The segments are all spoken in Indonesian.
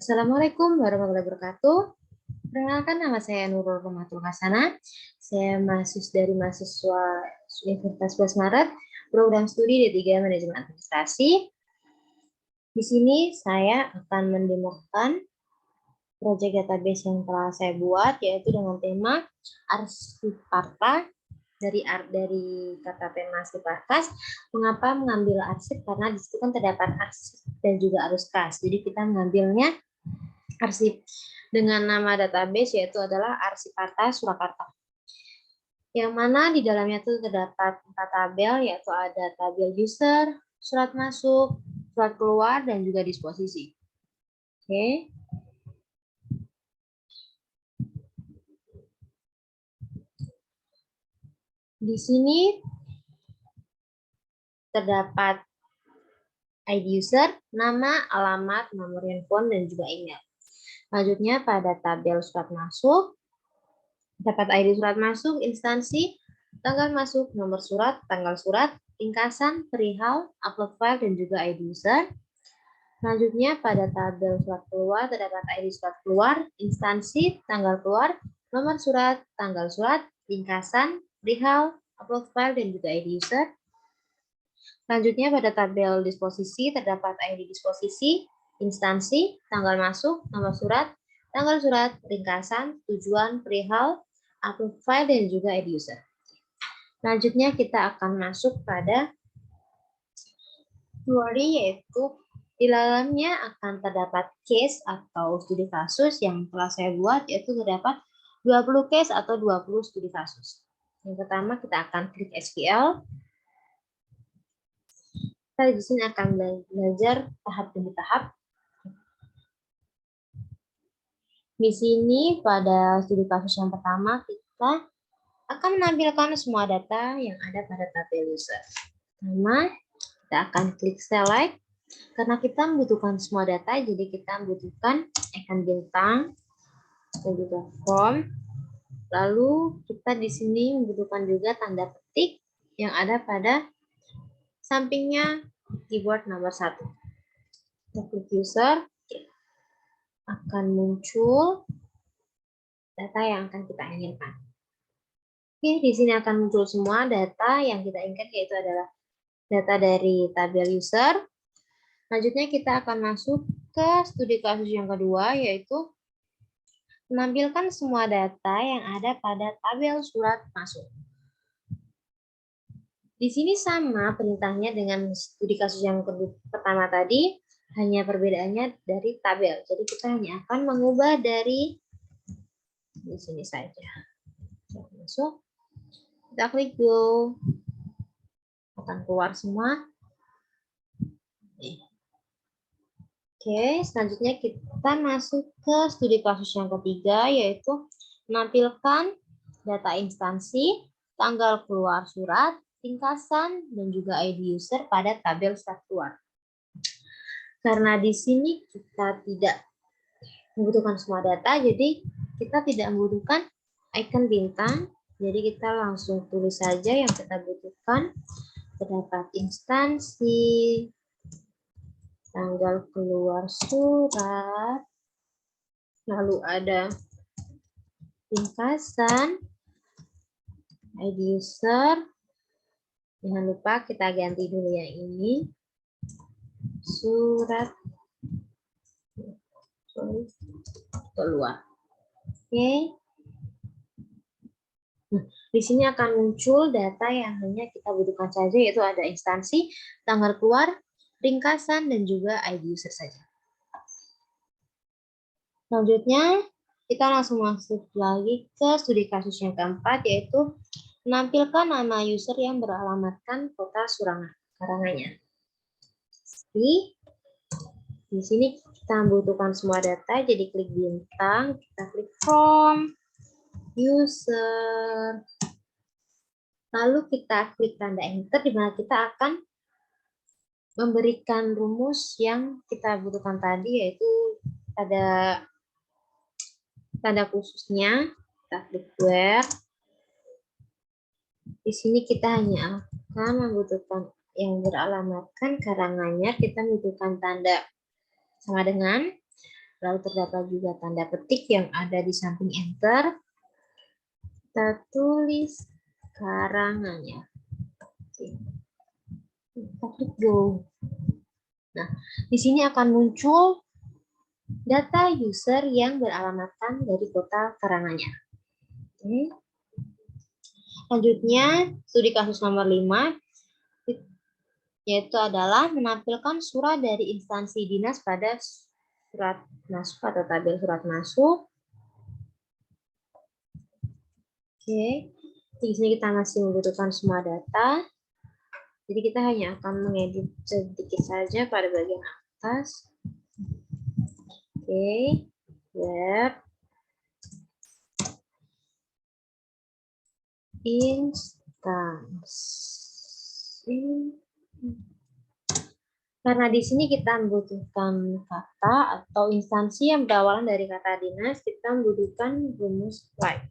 Assalamualaikum warahmatullahi wabarakatuh. Perkenalkan, nama saya Nurul Rohmatul Hasana. Saya mahasiswa Universitas 11 Maret, program studi D3 Manajemen Administrasi. Di sini saya akan mendemokan proyek database yang telah saya buat, yaitu dengan tema arsip parta. Dari kata tema arsip partas, mengapa mengambil arsip? Karena di situ kan terdapat arsip dan juga arus kas. Jadi kita mengambilnya arsip dengan nama database, yaitu adalah Arsip Parta Surakarta. Yang mana di dalamnya itu terdapat 4 tabel, yaitu ada tabel user, surat masuk, surat keluar, dan juga disposisi. Oke. Di sini terdapat ID user, nama, alamat, nomor handphone, dan juga email. Selanjutnya pada tabel surat masuk, dapat ID surat masuk, instansi, tanggal masuk, nomor surat, tanggal surat, ringkasan, perihal, upload file, dan juga ID user. Selanjutnya pada tabel surat keluar terdapat ID surat keluar, instansi, tanggal keluar, nomor surat, tanggal surat, ringkasan, perihal, upload file, dan juga ID user. Selanjutnya pada tabel disposisi terdapat ID disposisi, instansi, tanggal masuk, nomor surat, tanggal surat, ringkasan, tujuan, perihal, upload file, dan juga ID user. Selanjutnya kita akan masuk pada teori, yaitu di dalamnya akan terdapat case atau studi kasus yang telah saya buat, yaitu terdapat 20 case atau 20 studi kasus. Yang pertama kita akan klik SQL. Kita di sini akan belajar tahap demi tahap. Di sini pada studi kasus yang pertama kita akan menampilkan semua data yang ada pada tabel user. Pertama, kita akan klik select. Karena kita membutuhkan semua data, jadi kita membutuhkan icon bintang dan juga form. Lalu kita di sini membutuhkan juga tanda petik yang ada pada sampingnya keyboard nomor 1. Kita klik user, akan muncul data yang akan kita inginkan. Oke, di sini akan muncul semua data yang kita inginkan, yaitu adalah data dari tabel user. Selanjutnya kita akan masuk ke studi kasus yang kedua, yaitu menampilkan semua data yang ada pada tabel surat masuk. Di sini sama perintahnya dengan studi kasus yang pertama tadi, hanya perbedaannya dari tabel. Jadi kita hanya akan mengubah dari di sini saja. Masuk, kita klik go, akan keluar semua. Oke, selanjutnya kita masuk ke studi kasus yang ketiga, yaitu menampilkan data instansi, tanggal keluar surat, ringkasan, dan juga ID user pada tabel surat keluar. Karena di sini kita tidak membutuhkan semua data, jadi kita tidak membutuhkan icon bintang, jadi kita langsung tulis saja yang kita butuhkan. Terdapat instansi, tanggal keluar surat, lalu ada ringkasan, ID user. Jangan lupa kita ganti dulu yang ini, surat keluar. Oke. Nah, di sini akan muncul data yang hanya kita butuhkan saja, yaitu ada instansi, tanggal keluar, ringkasan, dan juga ID user saja. Selanjutnya, kita langsung masuk lagi ke studi kasus yang keempat, yaitu menampilkan nama user yang beralamatkan kota Karanganyar. Di sini kita membutuhkan semua data, jadi klik bintang, kita klik from, user, lalu kita klik tanda enter, di mana kita akan memberikan rumus yang kita butuhkan tadi, yaitu ada tanda khususnya. Kita klik where. Di sini kita hanya akan membutuhkan yang beralamatkan Karanganyar, kita membutuhkan tanda sama dengan. Lalu terdapat juga tanda petik yang ada di samping enter. Kita tulis karangannya. Oke. Kita klik go. Nah, di sini akan muncul data user yang beralamatkan dari kota Karanganyar. Oke. Selanjutnya, studi kasus nomor 5, yaitu adalah menampilkan surat dari instansi dinas pada surat masuk atau tabel surat masuk. Oke, di sini kita masih membutuhkan semua data. Jadi kita hanya akan mengedit sedikit saja pada bagian atas. Oke, web instance. Karena di sini kita membutuhkan kata atau instansi yang berawalan dari kata dinas, kita membutuhkan rumus like.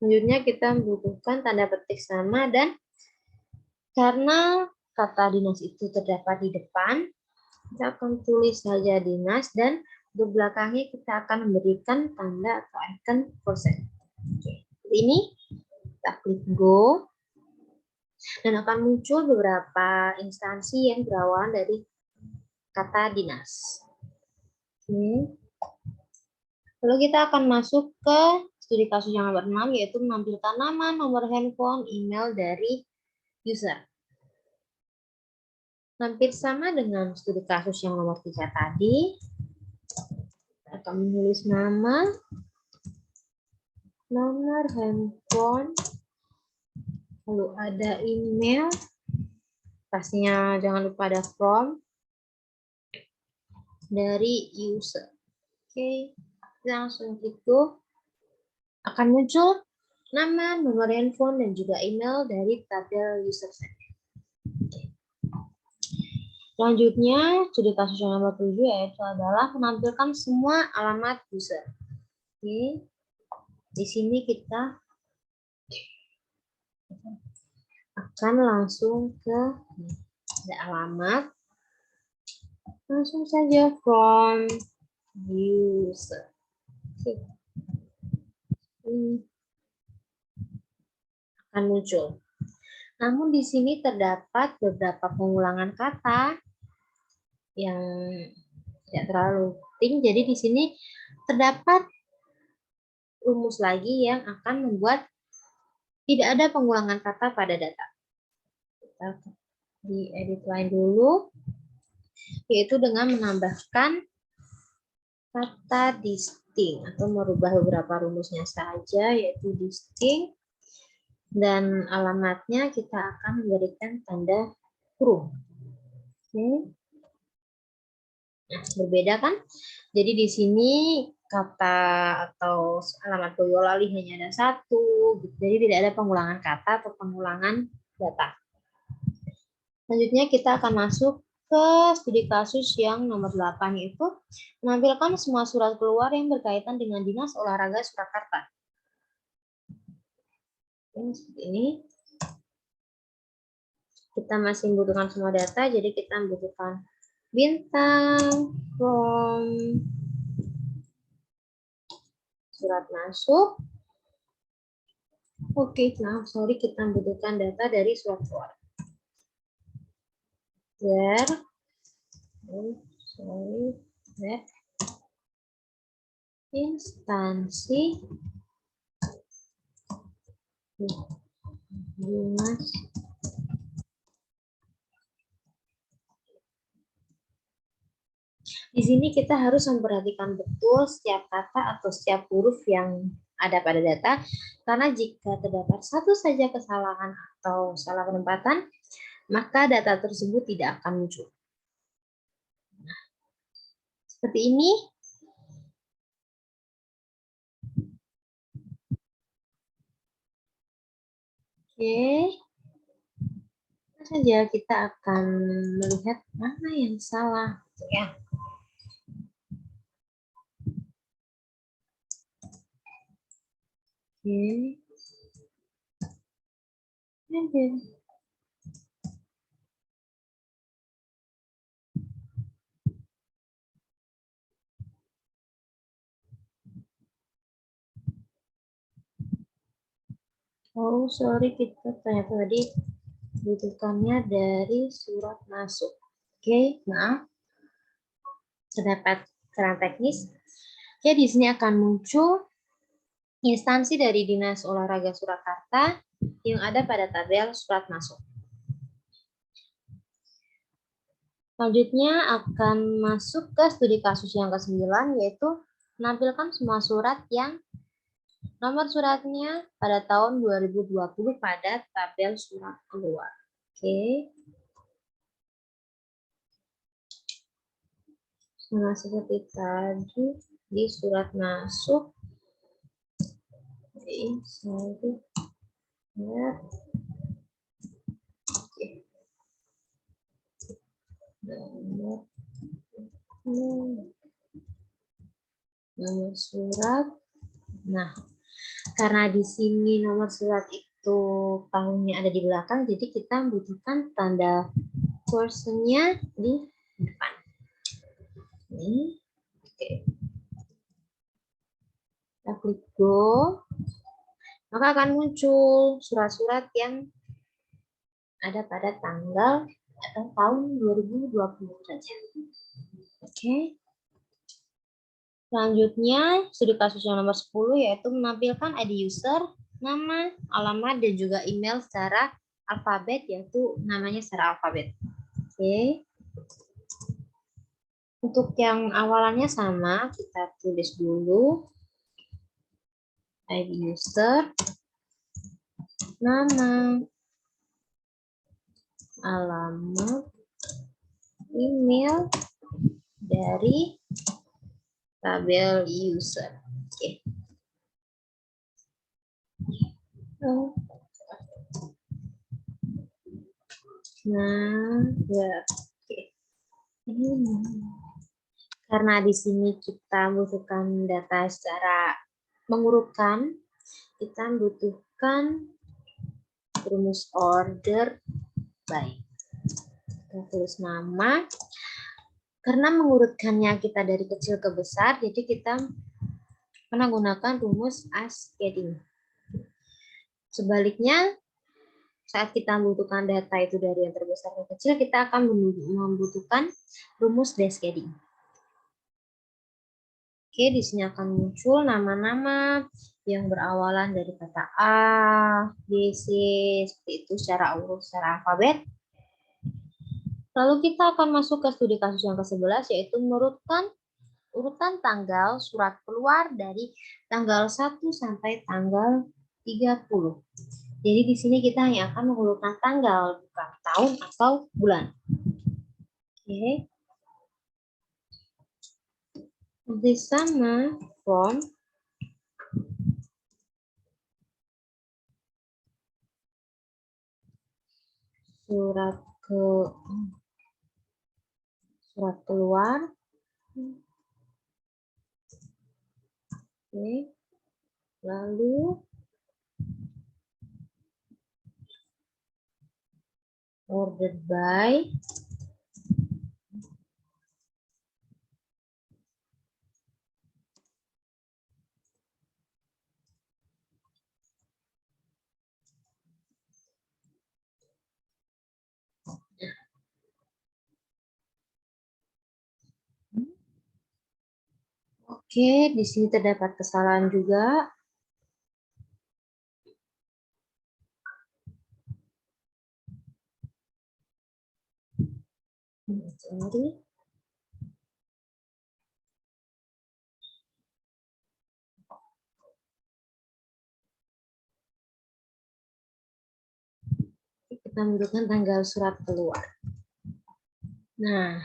Selanjutnya kita membutuhkan tanda petik sama, dan karena kata dinas itu terdapat di depan, kita akan tulis saja dinas, dan di belakangnya kita akan memberikan tanda atau icon persen. Ini kita klik go, dan akan muncul beberapa instansi yang berawalan dari kata dinas. Lalu kita akan masuk ke studi kasus yang nomor 6, yaitu menampilkan nama, nomor handphone, email dari user. Hampir sama dengan studi kasus yang nomor 3 tadi. Kita akan menulis nama, nomor handphone, lalu ada email, pastinya jangan lupa ada from dari user. Oke, kita langsung klik go. Akan muncul nama, nomor handphone, dan juga email dari tabel user set. Selanjutnya, studi kasus yang nomor 7 yaitu adalah menampilkan semua alamat user. Oke. Di sini kita akan langsung ke alamat. Langsung saja from user. Oke. Akan muncul. Namun di sini terdapat beberapa pengulangan kata yang tidak terlalu penting. Jadi di sini terdapat rumus lagi yang akan membuat tidak ada pengulangan kata pada data. Kita di edit line dulu, yaitu dengan menambahkan kata distinct atau merubah beberapa rumusnya saja, yaitu distinct, dan alamatnya kita akan memberikan tanda kurung. Oke. Nah, berbeda kan? Jadi di sini kata atau alamat Boyolali hanya ada satu, jadi tidak ada pengulangan kata atau pengulangan data. Selanjutnya kita akan masuk ke studi kasus yang nomor 8, yaitu menampilkan semua surat keluar yang berkaitan dengan Dinas Olahraga Surakarta. Seperti ini. Kita masih membutuhkan semua data, jadi kita membutuhkan bintang, from, surat masuk. Oke, nah sorry, kita membutuhkan data dari surat keluar. Where, where instansi dinas Di sini kita harus memperhatikan betul setiap kata atau setiap huruf yang ada pada data, karena jika terdapat satu saja kesalahan atau salah penempatan, maka data tersebut tidak akan muncul. Nah, seperti ini. Oke. Saja kita akan melihat mana yang salah, ya. Oke. Oke. Oh, sorry, kita ternyata tadi butuhkannya dari surat masuk. Oke, maaf. Terdapat kesalahan teknis. Jadi di sini akan muncul instansi dari Dinas Olahraga Surakarta yang ada pada tabel surat masuk. Selanjutnya akan masuk ke studi kasus yang ke-9, yaitu menampilkan semua surat yang nomor suratnya pada tahun 2020 pada tabel surat keluar. Oke. Sama seperti tadi di surat masuk. Oke, nomor surat. Nah, karena di sini nomor surat itu tahunnya ada di belakang, jadi kita membutuhkan tanda portionnya di depan. Ini, oke. Kita klik go, maka akan muncul surat-surat yang ada pada tanggal atau tahun 2020 saja. Oke. Selanjutnya, studi kasus yang nomor 10 yaitu menampilkan ID user, nama, alamat, dan juga email secara alfabet, yaitu namanya secara alfabet. Oke. Untuk yang awalannya sama, kita tulis dulu ID user, nama, alamat, email dari tabel user. Oke. Nah, ya. Oke. Karena di sini kita membutuhkan data secara mengurutkan, kita membutuhkan rumus order by. Kita tulis nama. Karena mengurutkannya kita dari kecil ke besar, jadi kita menggunakan rumus ascending. Sebaliknya, saat kita membutuhkan data itu dari yang terbesar ke kecil, kita akan membutuhkan rumus descending. Oke, di sini akan muncul nama-nama yang berawalan dari kata A, B, C, seperti itu secara urut, secara alfabet. Lalu kita akan masuk ke studi kasus yang ke-11, yaitu menurutkan urutan tanggal surat keluar dari tanggal 1 sampai tanggal 30. Jadi di sini kita hanya akan mengurutkan tanggal, bukan tahun atau bulan. Oke. Di sama from surat keluar. Oke. Lalu ordered by. Oke, di sini terdapat kesalahan juga. Sorry. Kita menentukan tanggal surat keluar. Nah,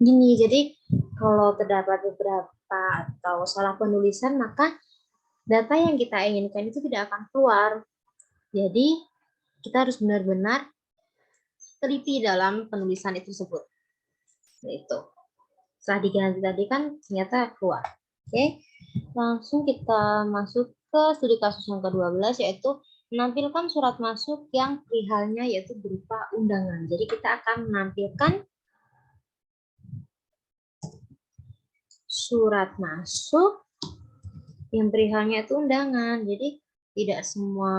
gini, jadi kalau terdapat beberapa atau salah penulisan, maka data yang kita inginkan itu tidak akan keluar. Jadi, kita harus benar-benar teliti dalam penulisan itu tersebut. Itu. Setelah diganti tadi kan ternyata keluar. Oke, langsung kita masuk ke studi kasus yang ke-12, yaitu menampilkan surat masuk yang perihalnya yaitu berupa undangan. Jadi kita akan menampilkan surat masuk yang perihalnya itu undangan. Jadi tidak semua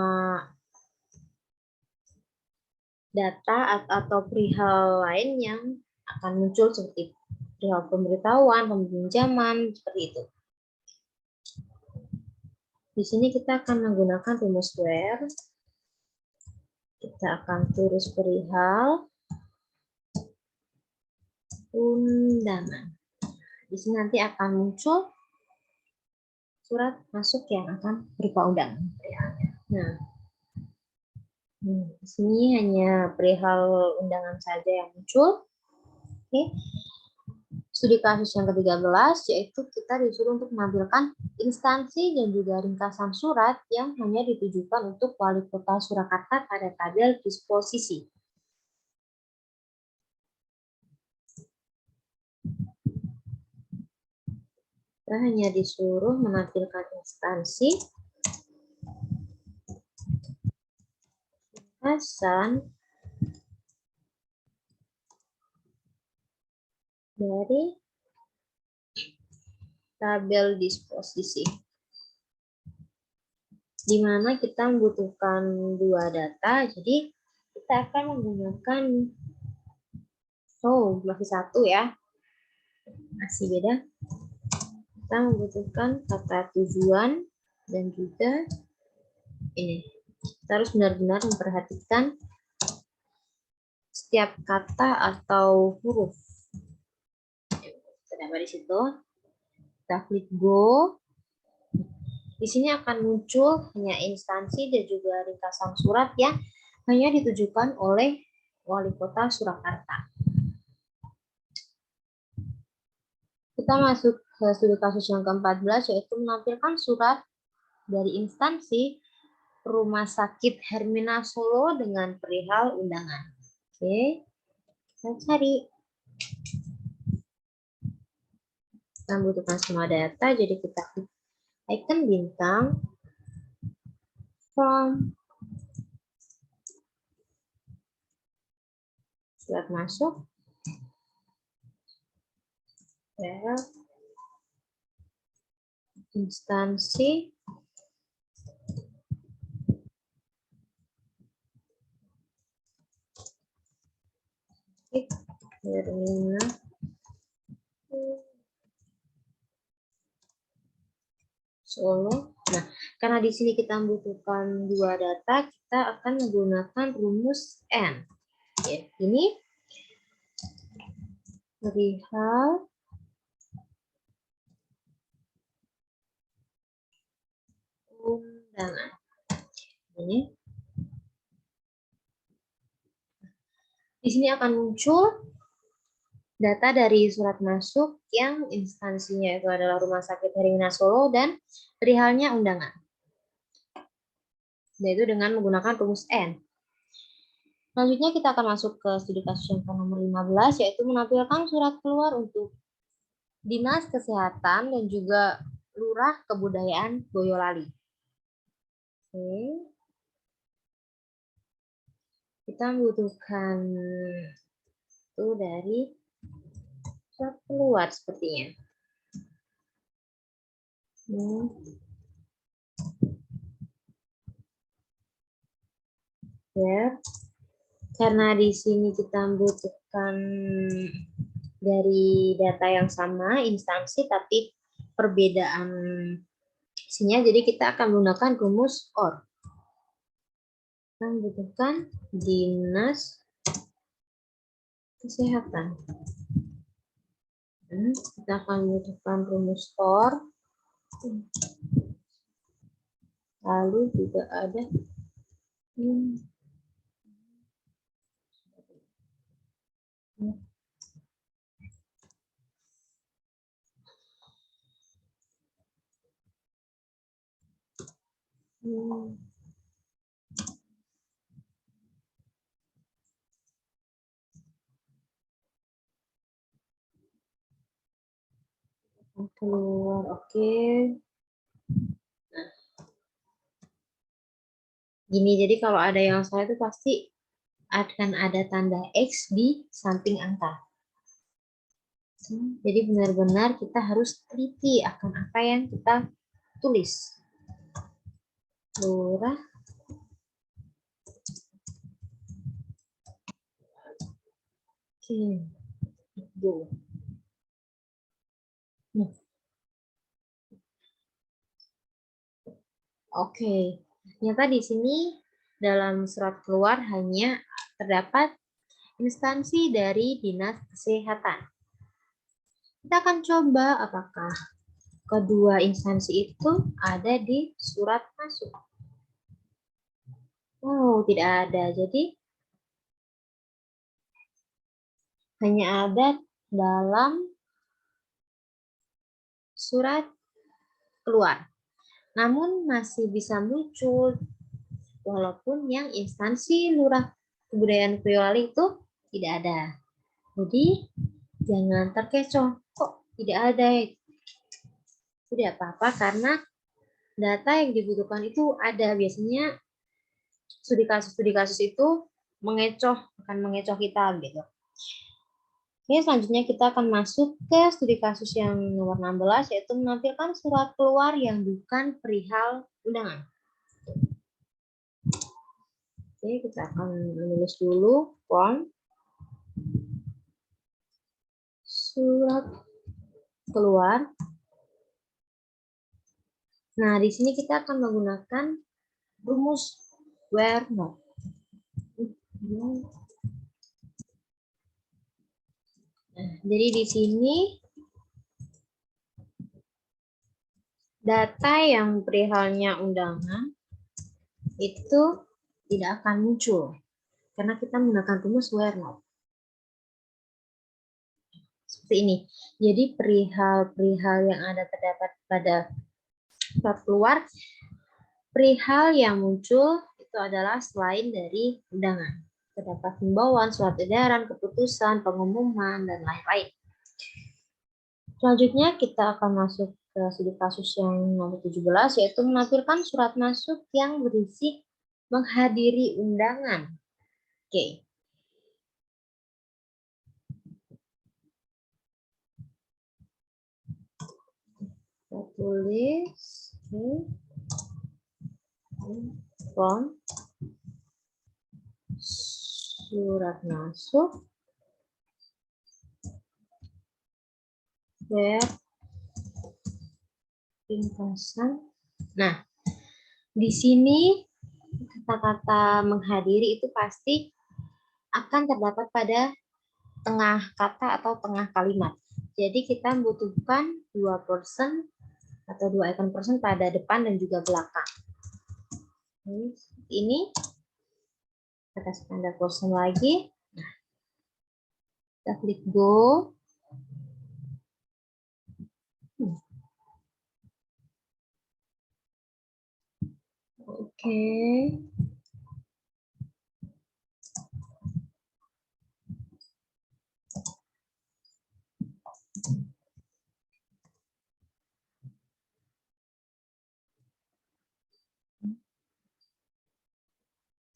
data atau perihal lain yang akan muncul seperti perihal pemberitahuan, peminjaman, seperti itu. Di sini kita akan menggunakan rumus where. Kita akan tulis perihal undangan. Di sini nanti akan muncul surat masuk yang akan berupa undangan. Nah, di sini hanya perihal undangan saja yang muncul. Oke. Studi kasus yang ke-13, yaitu kita disuruh untuk menampilkan instansi dan juga ringkasan surat yang hanya ditujukan untuk Wali Kota Surakarta pada tabel disposisi. Kita hanya disuruh menampilkan instansi, ringkasan dari tabel disposisi, di mana kita membutuhkan dua data, jadi kita akan menggunakan masih satu ya, masih beda. Kita membutuhkan kata tujuan dan juga ini. Kita harus benar-benar memperhatikan setiap kata atau huruf. Terdapat di situ. Kita klik go. Di sini akan muncul hanya instansi dan juga ringkasan surat yang hanya ditujukan oleh Wali Kota Surakarta. Kita masuk ke studi kasus yang ke-14, yaitu menampilkan surat dari instansi Rumah Sakit Hermina Solo dengan perihal undangan. Oke, kita cari. Kita membutuhkan semua data, jadi kita klik icon bintang, from, surat masuk, instansi, Hermina Solo. Nah, karena di sini kita membutuhkan dua data, kita akan menggunakan rumus N. Ya, ini perihal undangan. Ini. Di sini akan muncul data dari surat masuk yang instansinya itu adalah Rumah Sakit Hermina Solo dan perihalnya undangan. Yaitu dengan menggunakan rumus N. Selanjutnya kita akan masuk ke studi kasus yang nomor 15, yaitu menampilkan surat keluar untuk Dinas Kesehatan dan juga Lurah Kebudayaan Boyolali. Oke. Kita membutuhkan itu dari surat keluar sepertinya. Ya. Karena di sini kita membutuhkan dari data yang sama, instansi, tapi perbedaan isinya, jadi kita akan menggunakan rumus OR. Kita membutuhkan Dinas Kesehatan. Kita akan membutuhkan rumus OR. Lalu juga ada keluar, oke. Nah, gini, jadi kalau ada yang salah itu pasti akan ada tanda X di samping angka. Jadi benar-benar kita harus teliti akan apa yang kita tulis. Lurah. Oke, go. Oke, ternyata di sini dalam surat keluar hanya terdapat instansi dari Dinas Kesehatan. Kita akan coba apakah kedua instansi itu ada di surat masuk. Oh, tidak ada. Jadi hanya ada dalam surat keluar. Namun masih bisa muncul walaupun yang instansi Lurah Kebudayaan Boyolali itu tidak ada. Jadi jangan terkecoh. Kok tidak ada? Tidak apa-apa karena data yang dibutuhkan itu ada. Biasanya studi kasus itu akan mengecoh kita gitu. Oke, selanjutnya kita akan masuk ke studi kasus yang nomor 16, yaitu menampilkan surat keluar yang bukan perihal undangan. Oke, kita akan menulis dulu form surat keluar. Nah, di sini kita akan menggunakan rumus where not. Nah, jadi di sini data yang perihalnya undangan itu tidak akan muncul karena kita menggunakan rumus where not. Seperti ini. Jadi perihal-perihal yang ada terdapat pada surat keluar, perihal yang muncul itu adalah selain dari undangan. Terdapat himbauan, surat edaran, keputusan, pengumuman, dan lain-lain. Selanjutnya kita akan masuk ke studi kasus yang nomor 17, yaitu menampilkan surat masuk yang berisi menghadiri undangan. Oke. Kita tulis form surat masuk ringkasan. Nah, di sini kata-kata menghadiri itu pasti akan terdapat pada tengah kata atau tengah kalimat. Jadi kita membutuhkan 2% atau 2 icon person pada depan dan juga belakang. Ini kita kasih tanda person lagi. Nah, kita klik go. Oke.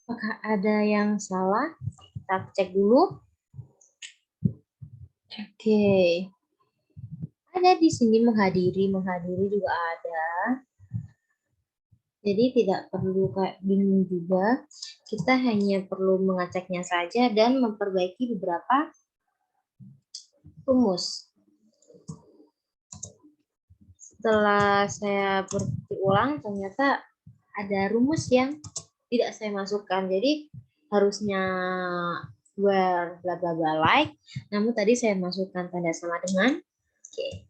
Apakah ada yang salah? Kita cek dulu. Oke. Ada di sini menghadiri juga ada. Jadi tidak perlu kayak bingung juga. Kita hanya perlu mengeceknya saja dan memperbaiki beberapa rumus. Setelah saya berulang, ternyata ada rumus yang tidak saya masukkan. Jadi harusnya where bla bla bla like, namun tadi saya masukkan tanda sama dengan. Oke.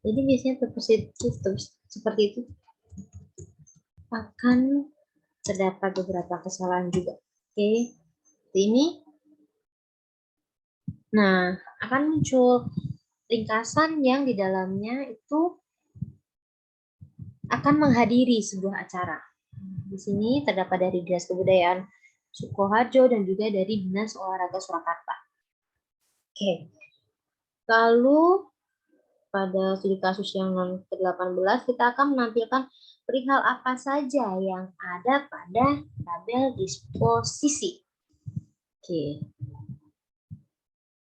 Jadi biasanya seperti itu akan terdapat beberapa kesalahan juga. Oke. Ini. Nah, akan muncul ringkasan yang di dalamnya itu akan menghadiri sebuah acara. Di sini terdapat dari Dinas Kebudayaan Sukoharjo dan juga dari Dinas Olahraga Surakarta. Oke. Lalu pada studi kasus yang ke-18 kita akan menampilkan perihal apa saja yang ada pada tabel disposisi. Oke.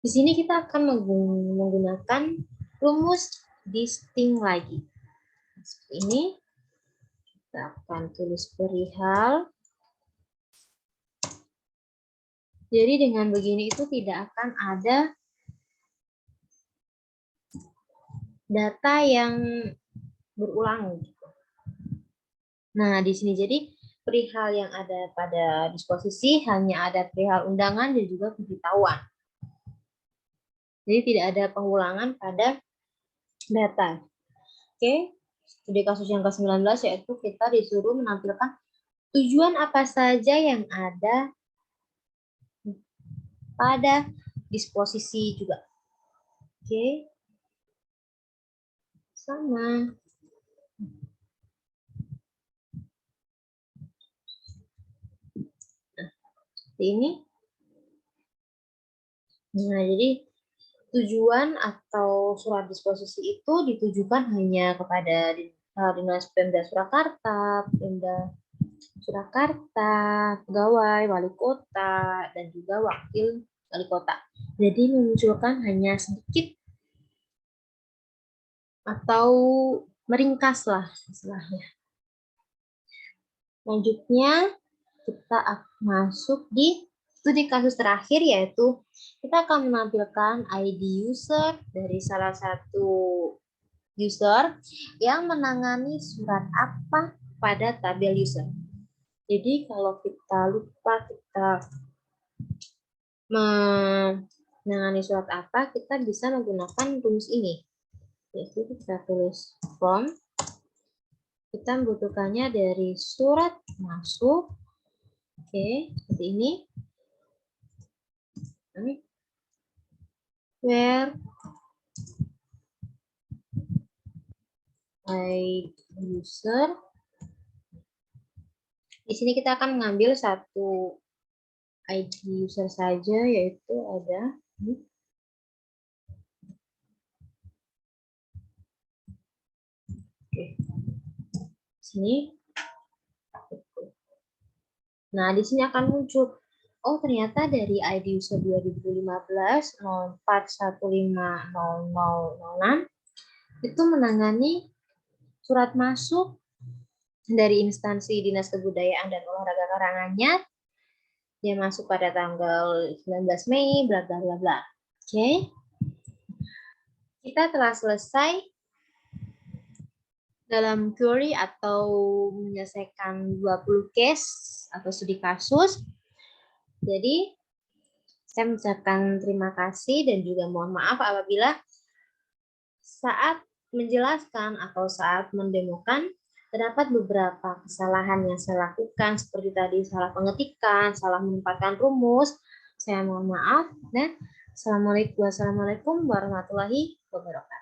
Di sini kita akan menggunakan rumus distinct lagi. Seperti ini. Kita akan tulis perihal. Jadi dengan begini itu tidak akan ada data yang berulang. Nah, di sini jadi perihal yang ada pada disposisi hanya ada perihal undangan dan juga pemberitahuan. Jadi tidak ada pengulangan pada data. Oke, studi kasus yang ke-19 yaitu kita disuruh menampilkan tujuan apa saja yang ada pada disposisi juga. Oke, sama. Nah, seperti ini. Nah, jadi tujuan atau surat disposisi itu ditujukan hanya kepada Dinas Pemda Surakarta, Pemda Surakarta, pegawai, wali kota, dan juga wakil wali kota. Jadi memunculkan hanya sedikit atau meringkas lah istilahnya. Selanjutnya kita akan masuk di studi kasus terakhir, yaitu kita akan menampilkan ID user dari salah satu user yang menangani surat apa pada tabel user. Jadi kalau kita lupa kita menangani surat apa, kita bisa menggunakan rumus ini. Yaitu kita tulis from, kita membutuhkannya dari surat masuk. Oke, seperti ini. Where user. Di sini kita akan mengambil satu ID user saja, yaitu ada ini. Oke. Sini. Nah, di sini akan muncul, oh ternyata dari ID user 2015 04150006 itu menangani surat masuk dari instansi Dinas Kebudayaan dan Olahraga Karanganyar. Dia masuk pada tanggal 19 Mei, bla bla bla bla. Oke. Kita telah selesai dalam query atau menyelesaikan 20 case atau studi kasus. Jadi, saya mengucapkan terima kasih dan juga mohon maaf apabila saat menjelaskan atau saat mendemokan terdapat beberapa kesalahan yang saya lakukan, seperti tadi salah pengetikan, salah menempatkan rumus. Saya mohon maaf. Assalamualaikum warahmatullahi wabarakatuh.